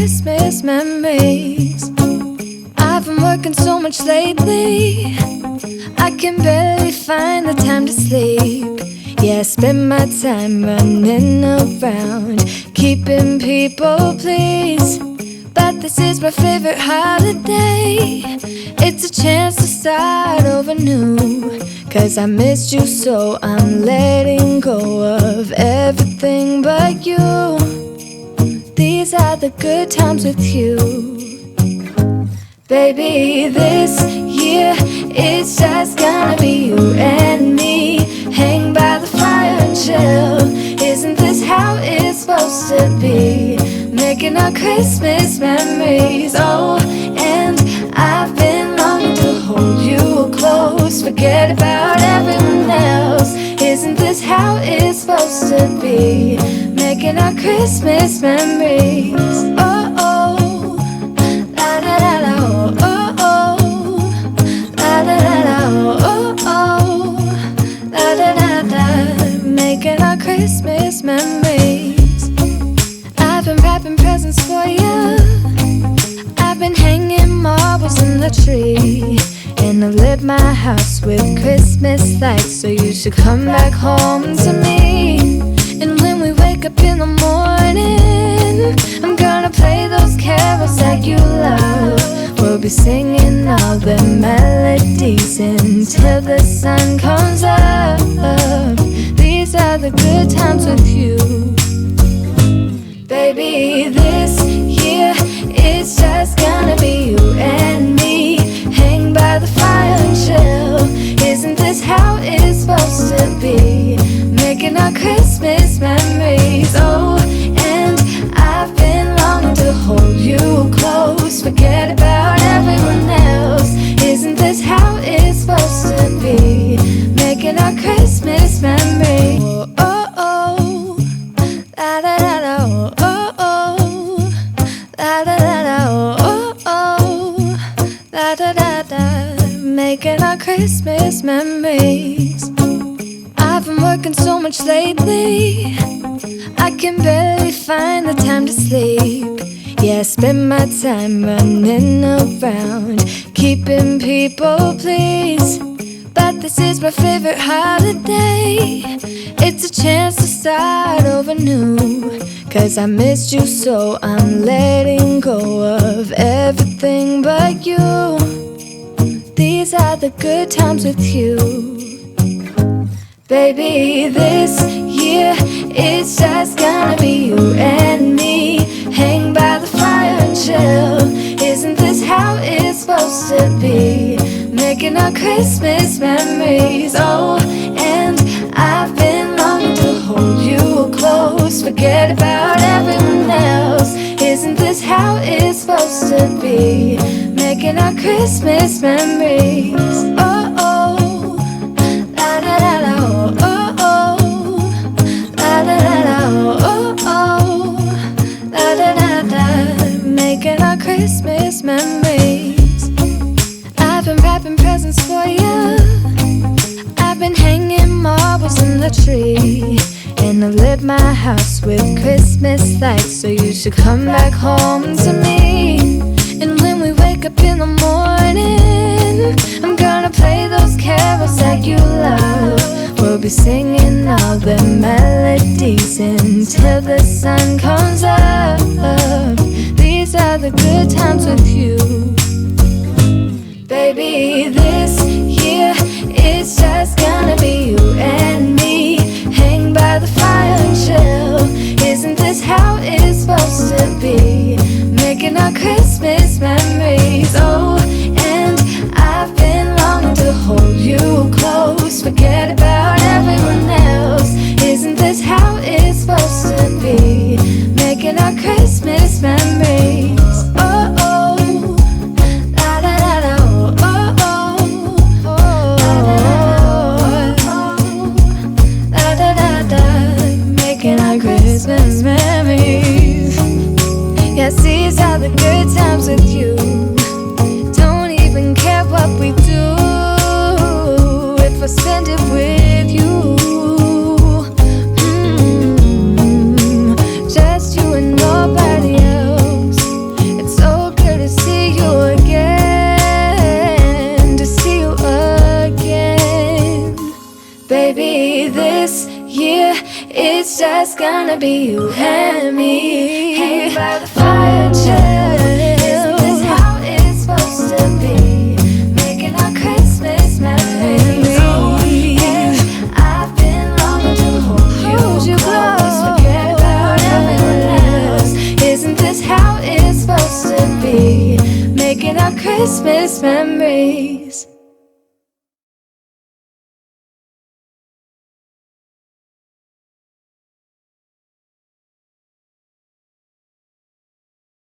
Christmas memories. I've been working so much lately, I can barely find the time to sleep. Yeah, I spend my time running around, keeping people pleased. But this is my favorite holiday. It's a chance to start over new. 'Cause I missed you so I'm letting go of everything but you. These are the good times with you. Baby, this year it's just gonna be you and me. Hang by the fire and chill. Isn't this how it's supposed to be? Making our Christmas memories. Oh, and I've been longing to hold you close. Forget about everyone else. Isn't this how it's supposed to be? Making our Christmas memories. Oh, oh, la la la la, oh, oh, la la la la, oh, oh, la la la la. Making our Christmas memories. I've been wrapping presents for you. I've been hanging marbles in the tree, and I've lit my house with Christmas lights. So you should come back home to me. And when we wake up in the morning, I'm gonna play those carols that you love. We'll be singing all the melodies until the sun comes up. These are the good times with you. Baby, this year it's just gonna be you and me. Hang by the fire and chill. Isn't this how it's supposed to be? Making our Christmas memories. Oh, and I've been longing to hold you close. Forget about everyone else. Isn't this how it's supposed to be? Making our Christmas memories. Oh, oh, oh, la la la la, oh, oh, la la la la, oh, oh, la da da da. Making our Christmas memories. I've been working so much lately, I can barely find the time to sleep. Yeah, I spend my time running around, keeping people pleased. But this is my favorite holiday. It's a chance to start over new. 'Cause I missed you so I'm letting go of everything but you. These are the good times with you. Baby, this year it's just gonna be you and me. Hang by the fire and chill. Isn't this how it's supposed to be? Making our Christmas memories. Oh, and I've been longing to hold you close. Forget about everyone else. Isn't this how it's supposed to be? Making our Christmas memories. Oh, oh, la la la la, oh, oh, la la la la, oh, oh, la la la la. Making our Christmas memories. I've been wrapping presents for you. I've been hanging marbles in the tree, and I've lit my house with Christmas lights. So you should come back home to me. And when we wake up in the morning, I'm gonna play those carols that you love. We'll be singing all the melodies until the sun comes up. These are the good times with you. Baby, this year it's just gonna be you and me. Hang by the fire and chill. Isn't this how it's supposed to be? Making our Christmas memories. Oh, and I've been longing to hold you close. Forget about everyone else. Isn't this how it's supposed to be? Making our Christmas memories. Oh, oh, just gonna be you and me, hanging by the fire and chill. Isn't this how it's supposed to be? Making our Christmas memories. Oh yeah, I've been longing to hold you close, forget about everyone else. Isn't this how it's supposed to be? Making our Christmas memories.